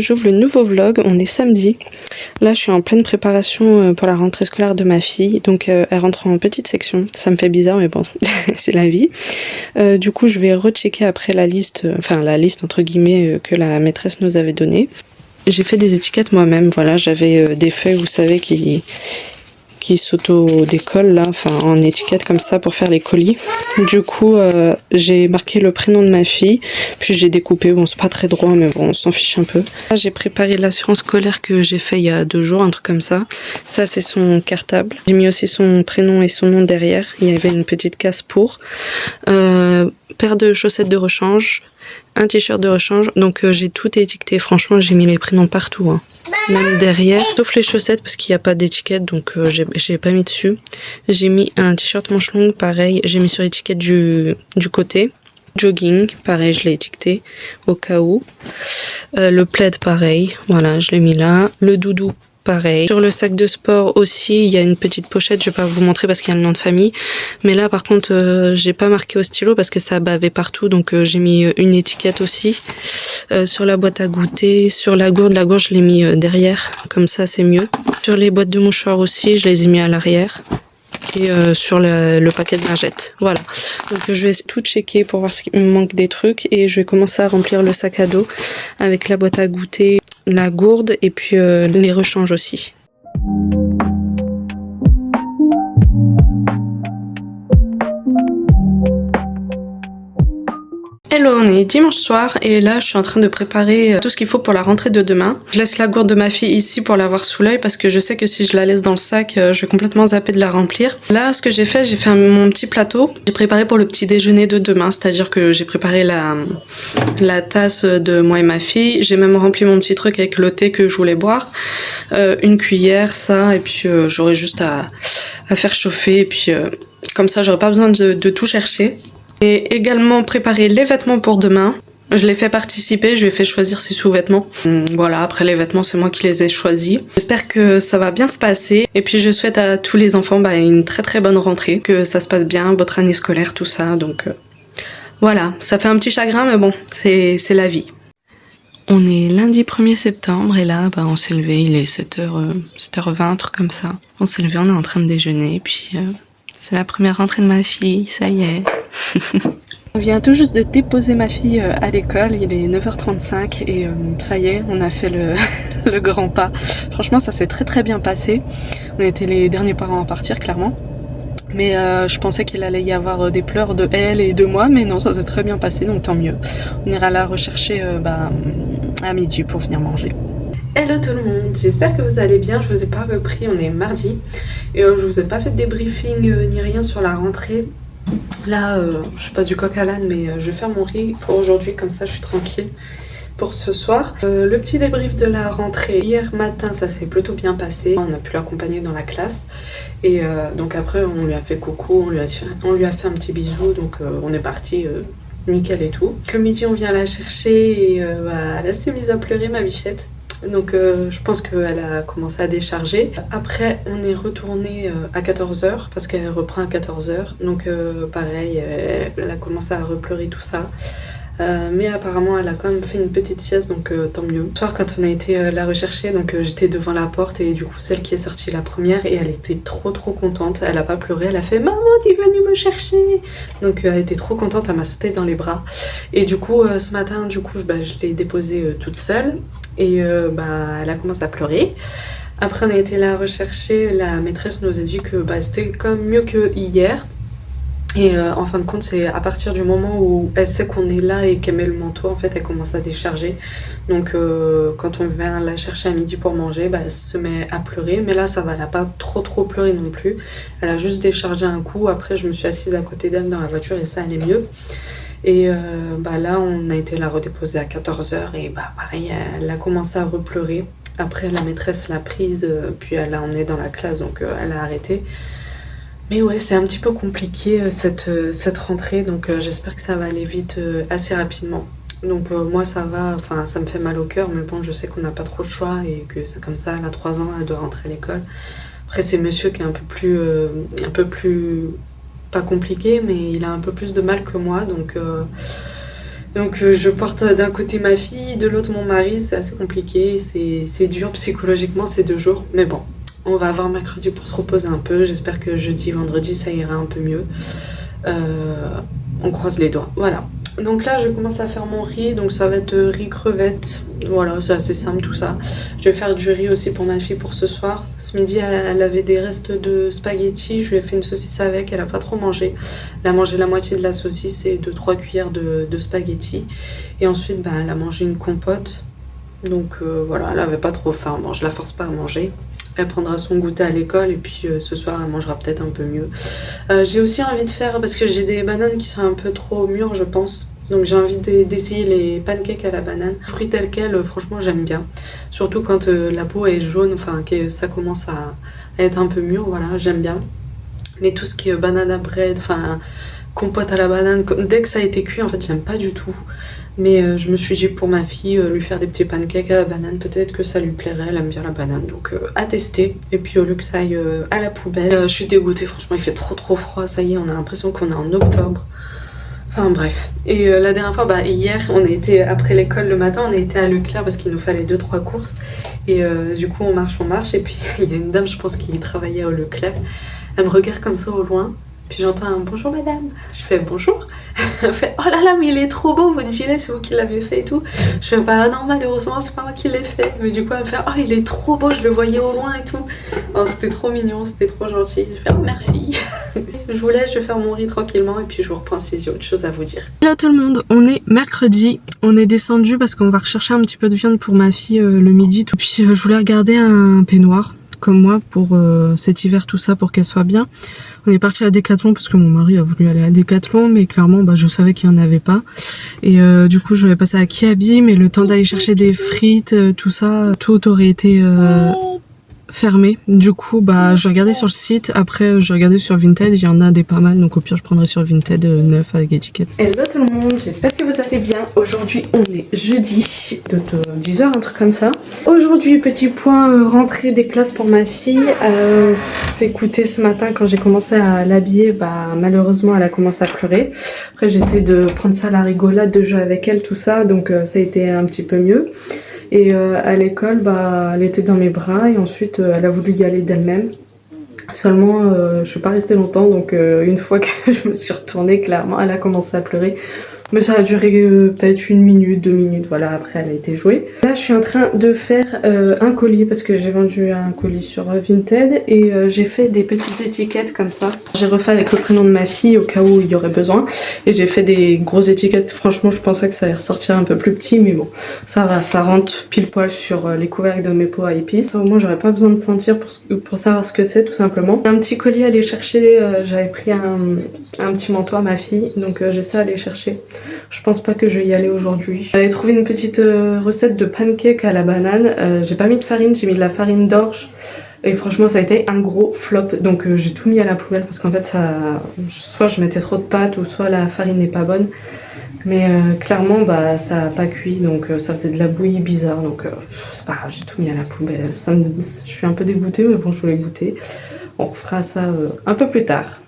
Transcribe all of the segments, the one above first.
j'ouvre le nouveau vlog, on est samedi. Là je suis en pleine préparation pour la rentrée scolaire de ma fille, donc elle rentre en petite section. Ça me fait bizarre mais bon, c'est la vie. Du coup je vais rechecker après la liste, la liste entre guillemets que la maîtresse nous avait donnée. J'ai fait des étiquettes moi-même, voilà, j'avais des feuilles, vous savez, qui s'auto-décollent là, en étiquette comme ça pour faire les colis. Du coup j'ai marqué le prénom de ma fille, puis j'ai découpé, bon c'est pas très droit mais bon on s'en fiche un peu. Là j'ai préparé l'assurance scolaire que j'ai fait il y a 2 jours, un truc comme ça. Ça c'est son cartable. J'ai mis aussi son prénom et son nom derrière, il y avait une petite case pour. Paire de chaussettes de rechange, un t-shirt de rechange, donc j'ai tout étiqueté, franchement j'ai mis les prénoms partout, hein. Même derrière, sauf les chaussettes parce qu'il n'y a pas d'étiquette, donc j'ai pas mis dessus. J'ai mis un t-shirt manche longue, pareil, j'ai mis sur l'étiquette du côté. Jogging, pareil, je l'ai étiqueté au cas où. Le plaid, pareil, voilà, je l'ai mis là. Le doudou, pareil. Sur le sac de sport aussi, il y a une petite pochette, je vais pas vous montrer parce qu'il y a le nom de famille. Mais là, par contre, j'ai pas marqué au stylo parce que ça bavait partout, donc j'ai mis une étiquette aussi. Sur la boîte à goûter, sur la gourde je l'ai mis derrière, comme ça c'est mieux. Sur les boîtes de mouchoirs aussi, je les ai mis à l'arrière. Et sur le paquet de lingettes, voilà. Donc je vais tout checker pour voir s'il me manque des trucs et je vais commencer à remplir le sac à dos avec la boîte à goûter, la gourde et puis les rechanges aussi. Hello, on est dimanche soir et là je suis en train de préparer tout ce qu'il faut pour la rentrée de demain. Je laisse la gourde de ma fille ici pour l'avoir sous l'œil parce que je sais que si je la laisse dans le sac, je vais complètement zapper de la remplir. Là ce que j'ai fait mon petit plateau. J'ai préparé pour le petit déjeuner de demain, c'est-à-dire que j'ai préparé la tasse de moi et ma fille. J'ai même rempli mon petit truc avec le thé que je voulais boire. Une cuillère, ça, et puis j'aurai juste à faire chauffer et puis comme ça j'aurai pas besoin de tout chercher. J'ai également préparé les vêtements pour demain. Je l'ai fait participer, je lui ai fait choisir ses sous-vêtements. Voilà, après les vêtements, c'est moi qui les ai choisis. J'espère que ça va bien se passer. Et puis je souhaite à tous les enfants une très très bonne rentrée. Que ça se passe bien, votre année scolaire, tout ça. Donc voilà, ça fait un petit chagrin, mais bon, c'est la vie. On est lundi 1er septembre et là, on s'est levé, il est 7h20, un truc comme ça. On s'est levé, on est en train de déjeuner, puis c'est la première rentrée de ma fille, ça y est. On vient tout juste de déposer ma fille à l'école, il est 9h35 et ça y est, on a fait le grand pas. Franchement ça s'est très très bien passé, on était les derniers parents à partir clairement. Mais je pensais qu'il allait y avoir des pleurs de elle et de moi, mais non, ça s'est très bien passé, donc tant mieux. On ira la rechercher à midi pour venir manger. Hello tout le monde, j'espère que vous allez bien, je vous ai pas repris, on est mardi. Et je vous ai pas fait de débriefing ni rien sur la rentrée. Là, je passe du coq à l'âne, mais je vais faire mon riz pour aujourd'hui, comme ça je suis tranquille pour ce soir. Le petit débrief de la rentrée, hier matin ça s'est plutôt bien passé, on a pu l'accompagner dans la classe et donc après on lui a fait coucou, on lui a fait un petit bisou, donc on est parti nickel et tout. Le midi on vient la chercher et elle s'est mise à pleurer, ma bichette. Donc je pense qu'elle a commencé à décharger. Après on est retourné à 14h parce qu'elle reprend à 14h. Donc pareil, elle a commencé à repleurer tout ça. Mais apparemment elle a quand même fait une petite sieste, donc tant mieux. Ce soir quand on a été la rechercher, donc j'étais devant la porte et du coup celle qui est sortie la première et elle était trop contente. Elle a pas pleuré, elle a fait maman t'es venue me chercher. Donc elle était trop contente, elle m'a sauté dans les bras. Et du coup ce matin je l'ai déposée toute seule et elle a commencé à pleurer. Après on a été la rechercher, la maîtresse nous a dit que c'était quand même mieux que hier. Et en fin de compte, c'est à partir du moment où elle sait qu'on est là et qu'elle met le manteau, en fait, elle commence à décharger. Donc quand on vient la chercher à midi pour manger, elle se met à pleurer. Mais là, ça va, elle n'a pas trop pleuré non plus. Elle a juste déchargé un coup. Après, je me suis assise à côté d'elle dans la voiture et ça allait mieux. Et là, on a été la redéposer à 14h et pareil, elle a commencé à repleurer. Après, la maîtresse l'a prise, puis elle l'a emmenée dans la classe, donc elle a arrêté. Mais ouais, c'est un petit peu compliqué cette rentrée, donc j'espère que ça va aller vite assez rapidement. Donc moi ça va, ça me fait mal au cœur, mais bon, je sais qu'on n'a pas trop le choix et que c'est comme ça, elle a 3 ans, elle doit rentrer à l'école. Après c'est monsieur qui est un peu plus pas compliqué, mais il a un peu plus de mal que moi, donc Donc je porte d'un côté ma fille, de l'autre mon mari, c'est assez compliqué, c'est dur psychologiquement ces 2 jours, mais bon, on va avoir mercredi pour se reposer un peu, j'espère que jeudi, vendredi ça ira un peu mieux. On croise les doigts, voilà. Donc là je commence à faire mon riz, donc ça va être riz crevette, voilà c'est assez simple tout ça. Je vais faire du riz aussi pour ma fille pour ce soir. Ce midi elle avait des restes de spaghettis, je lui ai fait une saucisse avec, elle a pas trop mangé. Elle a mangé la moitié de la saucisse et 2-3 cuillères de spaghettis. Et ensuite elle a mangé une compote, donc voilà, elle avait pas trop faim, bon je la force pas à manger. Elle prendra son goûter à l'école et puis ce soir elle mangera peut-être un peu mieux. J'ai aussi envie de faire, parce que j'ai des bananes qui sont un peu trop mûres je pense. Donc j'ai envie d'essayer les pancakes à la banane. Fruits tels quels, franchement j'aime bien. Surtout quand la peau est jaune, enfin que ça commence à être un peu mûr, voilà, j'aime bien. Mais tout ce qui est banana bread, enfin compote à la banane, dès que ça a été cuit en fait j'aime pas du tout. Mais je me suis dit pour ma fille, lui faire des petits pancakes à la banane, peut-être que ça lui plairait, elle aime bien la banane, donc à tester. Et puis au lieu que ça aille à la poubelle, je suis dégoûtée, franchement il fait trop froid, ça y est, on a l'impression qu'on est en octobre. Enfin bref. Et la dernière fois, hier, on a été, après l'école le matin, on a été à Leclerc parce qu'il nous fallait 2-3 courses. Et du coup on marche, et puis il y a une dame, je pense, qui travaillait au Leclerc. Elle me regarde comme ça au loin, puis j'entends un bonjour madame. Je fais bonjour. Elle fait oh là là mais il est trop beau votre gilet, c'est vous qui l'avez fait et tout. Je fais bah non malheureusement c'est pas moi qui l'ai fait. Mais du coup elle me fait oh il est trop beau, je le voyais au loin et tout. Oh, c'était trop mignon, c'était trop gentil. Je fais oh merci. Je vous laisse, je vais faire mon riz tranquillement et puis je vous reprends si j'ai autre chose à vous dire. Hello tout le monde, on est mercredi, on est descendu parce qu'on va rechercher un petit peu de viande pour ma fille le midi. Puis je voulais regarder un peignoir comme moi pour cet hiver, tout ça, pour qu'elle soit bien. On est parti à Decathlon parce que mon mari a voulu aller à Decathlon, mais clairement je savais qu'il n'y en avait pas. Et du coup je voulais passer à Kiabi, mais le temps d'aller chercher des frites, tout ça, tout aurait été fermé. Du coup je regardais sur le site, après je regardais sur Vinted, il y en a des pas mal, donc au pire je prendrai sur Vinted neuf avec étiquette. Hello tout le monde, j'espère que vous allez bien. Aujourd'hui on est jeudi de 10h, un truc comme ça. Aujourd'hui petit point rentrée des classes pour ma fille. Écoutez, ce matin quand j'ai commencé à l'habiller, malheureusement elle a commencé à pleurer. Après j'ai essayé de prendre ça à la rigolade, de jouer avec elle, tout ça, donc ça a été un petit peu mieux. Et à l'école, elle était dans mes bras et ensuite elle a voulu y aller d'elle-même. Seulement, je suis pas restée longtemps, donc une fois que je me suis retournée, clairement, elle a commencé à pleurer. Mais ça a duré peut-être 1 minute, 2 minutes, voilà, après elle a été jouée. Là, je suis en train de faire un colis parce que j'ai vendu un colis sur Vinted et j'ai fait des petites étiquettes comme ça. J'ai refait avec le prénom de ma fille au cas où il y aurait besoin et j'ai fait des grosses étiquettes. Franchement, je pensais que ça allait ressortir un peu plus petit, mais bon, ça va, ça rentre pile poil sur les couvercles de mes pots à épices. Au moins, j'aurais pas besoin de sentir pour savoir ce que c'est, tout simplement. Un petit colis à aller chercher, j'avais pris un petit manteau à ma fille, donc j'ai ça à aller chercher. Je pense pas que je vais y aller aujourd'hui. J'avais trouvé une petite recette de pancake à la banane. J'ai pas mis de farine, j'ai mis de la farine d'orge. Et franchement ça a été un gros flop. Donc j'ai tout mis à la poubelle parce qu'en fait soit je mettais trop de pâte ou soit la farine n'est pas bonne. Mais clairement ça a pas cuit, donc ça faisait de la bouillie bizarre. Donc c'est pas grave, j'ai tout mis à la poubelle. Je suis un peu dégoûtée, mais bon, je voulais goûter. On refera ça un peu plus tard.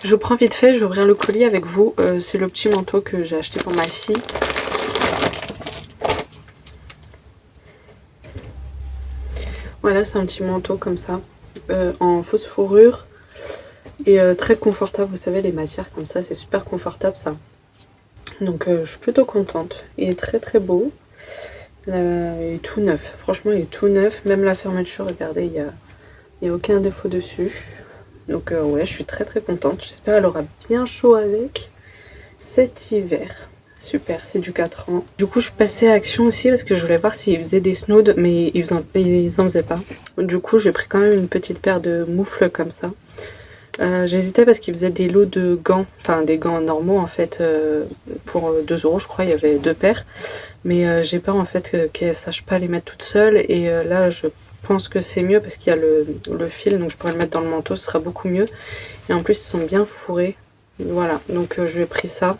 Je prends vite fait, je vais ouvrir le colis avec vous. C'est le petit manteau que j'ai acheté pour ma fille. Voilà, c'est un petit manteau comme ça, en fausse fourrure. Et très confortable, vous savez, les matières comme ça, c'est super confortable ça. Donc je suis plutôt contente. Il est très beau. Il est tout neuf, franchement il est tout neuf. Même la fermeture, regardez, il n'y a aucun défaut dessus. Donc ouais, je suis très contente. J'espère qu'elle aura bien chaud avec cet hiver. Super, c'est du 4 ans. Du coup, je suis passée à Action aussi parce que je voulais voir s'ils faisaient des snoods, mais ils en faisaient pas. Du coup, j'ai pris quand même une petite paire de moufles comme ça. J'hésitais parce qu'ils faisaient des lots de gants, enfin des gants normaux en fait, pour 2 € je crois, il y avait 2 paires. Mais j'ai peur en fait qu'elle ne sache pas les mettre toute seule et là je pense que c'est mieux parce qu'il y a le fil, donc je pourrais le mettre dans le manteau, ce sera beaucoup mieux. Et en plus ils sont bien fourrés, Voilà, donc je lui ai pris ça.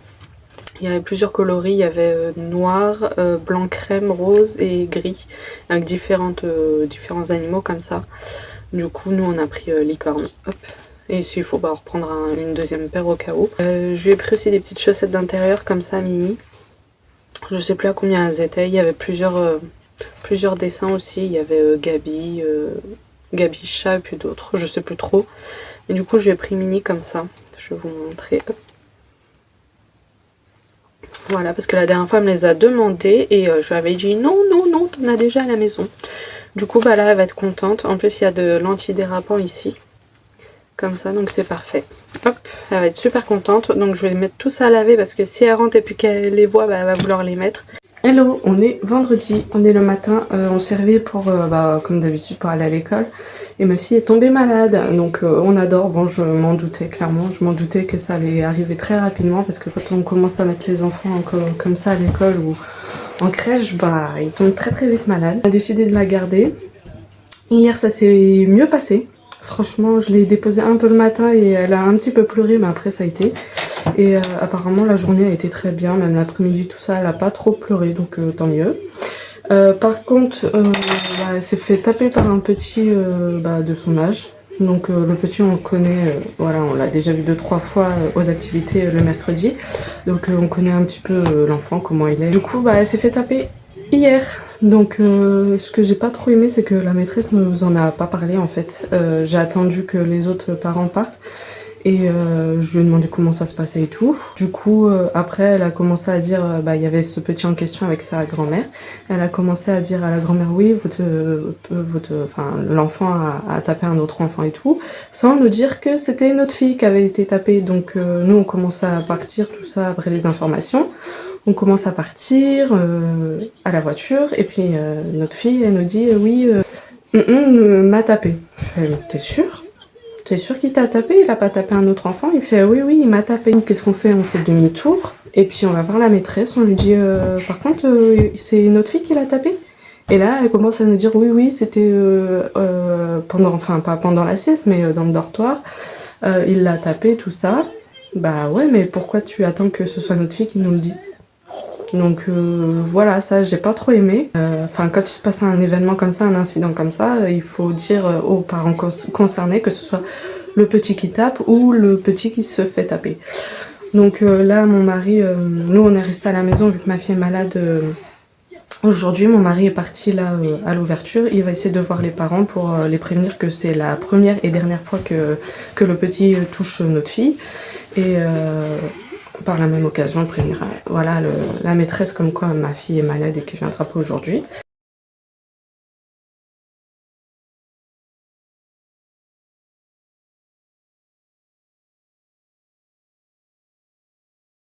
Il y avait plusieurs coloris, il y avait noir, blanc crème, rose et gris, avec différents animaux comme ça. Du coup, nous on a pris licorne. Hop. Et s'il faut, bah, reprendre une deuxième paire au cas où. Je lui ai pris aussi des petites chaussettes d'intérieur comme ça, mini. Je sais plus à combien elles étaient. Il y avait plusieurs dessins aussi. Il y avait Gabi, Gabi chat et puis d'autres. Je sais plus trop. Et du coup, je lui ai pris mini comme ça. Je vais vous montrer. Hop. Voilà, parce que la dernière fois, elle me les a demandées et je lui avais dit non, non, non, t'en as déjà à la maison. Du coup, bah là, elle va être contente. En plus, il y a de l'antidérapant ici. Comme ça, donc c'est parfait. Hop, elle va être super contente. Donc je vais mettre tout ça à laver parce que si elle rentre et puis qu'elle les voit, bah, elle va vouloir les mettre. Hello, on est vendredi, on est le matin. On s'est réveillé pour, comme d'habitude, pour aller à l'école. Et ma fille est tombée malade, donc on adore. Bon, je m'en doutais, clairement. Je m'en doutais que ça allait arriver très rapidement parce que quand on commence à mettre les enfants comme ça à l'école ou en crèche, bah, ils tombent très très vite malades. On a décidé de la garder. Hier, ça s'est mieux passé. Franchement, je l'ai déposée un peu le matin et elle a un petit peu pleuré, mais après ça a été. Et apparemment, la journée a été très bien, même l'après-midi, tout ça, elle a pas trop pleuré, donc tant mieux. Par contre, elle s'est fait taper par un petit de son âge. Donc le petit, on le connaît, voilà, on l'a déjà vu 2-3 fois aux activités le mercredi. Donc on connaît un petit peu l'enfant, comment il est. Du coup, elle s'est fait taper hier. Donc ce que j'ai pas trop aimé, c'est que la maîtresse nous en a pas parlé en fait. J'ai attendu que les autres parents partent. Et je lui ai demandé comment ça se passait et tout. Du coup, après, elle a commencé à dire, il y avait ce petit en question avec sa grand-mère. Elle a commencé à dire à la grand-mère, oui, l'enfant a tapé un autre enfant et tout, sans nous dire que c'était une autre fille qui avait été tapée. Donc nous, on commence à partir, tout ça, après les informations. On commence à partir à la voiture, et puis notre fille, elle nous dit, oui, m'a tapé. Je fais, t'es sûre ? T'es sûr qu'il t'a tapé? Il a pas tapé un autre enfant? Il fait oui, oui, il m'a tapé. Qu'est-ce qu'on fait? On fait demi-tour. Et puis on va voir la maîtresse, on lui dit par contre, c'est notre fille qui l'a tapé? Et là, elle commence à nous dire oui, oui, c'était pas pendant la sieste, mais dans le dortoir. Il l'a tapé, tout ça. Bah ouais, mais pourquoi tu attends que ce soit notre fille qui nous le dise? Donc voilà, ça j'ai pas trop aimé. Quand il se passe un événement comme ça, un incident comme ça, il faut dire aux parents concernés que ce soit le petit qui tape ou le petit qui se fait taper. Donc là, mon mari, nous on est resté à la maison vu que ma fille est malade. Aujourd'hui, mon mari est parti là à l'ouverture. Il va essayer de voir les parents pour les prévenir que c'est la première et dernière fois que le petit touche notre fille. Et par la même occasion prévenir la maîtresse comme quoi ma fille est malade et qu'elle viendra pas aujourd'hui.